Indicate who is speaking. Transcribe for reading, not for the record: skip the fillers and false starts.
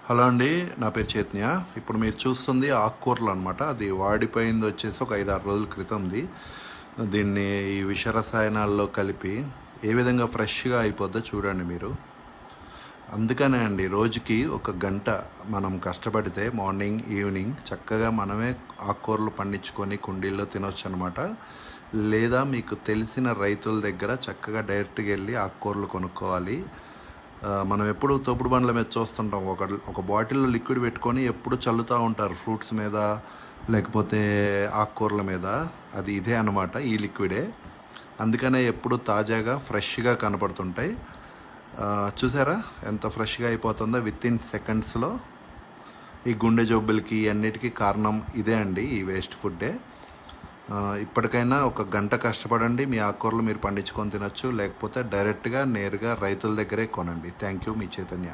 Speaker 1: Hello అండి, నా పేరు చైతన్య. ఇప్పుడు మీరు చూస్తుంది ఆకుకూరలు అనమాట. అది వాడిపోయింది వచ్చేసి ఒక 5-6 రోజుల క్రితంది. దీన్ని ఈ విష రసాయనాల్లో కలిపి ఏ విధంగా ఫ్రెష్గా అయిపోద్దో చూడండి మీరు. అందుకనే అండి, రోజుకి ఒక గంట మనం కష్టపడితే మార్నింగ్ ఈవినింగ్ చక్కగా మనమే ఆకుకూరలు పండించుకొని కుండీల్లో తినొచ్చు అనమాట. లేదా మీకు తెలిసిన రైతుల దగ్గర చక్కగా డైరెక్ట్గా వెళ్ళి ఆకుకూరలు కొనుక్కోవాలి. మనం ఎప్పుడు తోపుడు బండ్ల మీద చూస్తుంటాం, ఒక బాటిల్లో లిక్విడ్ పెట్టుకొని ఎప్పుడు చల్లుతూ ఉంటారు ఫ్రూట్స్ మీద, లేకపోతే ఆకుకూరల మీద. అది ఇదే అనమాట, ఈ లిక్విడే. అందుకనే ఎప్పుడు తాజాగా ఫ్రెష్గా కనపడుతుంటాయి. చూసారా ఎంత ఫ్రెష్గా అయిపోతుందో విత్ ఇన్ సెకండ్స్లో. ఈ గుండె జబ్బులకి అన్నిటికీ కారణం ఇదే అండి, ఈ వేస్ట్ ఫుడ్డే. ఇప్పటికైనా ఒక గంట కష్టపడండి, మీ ఆకుకూరలు మీరు పండించుకొని తినొచ్చు. లేకపోతే డైరెక్ట్గా నేరుగా రైతుల దగ్గరే కొనండి. Thank you, me Chaitanya.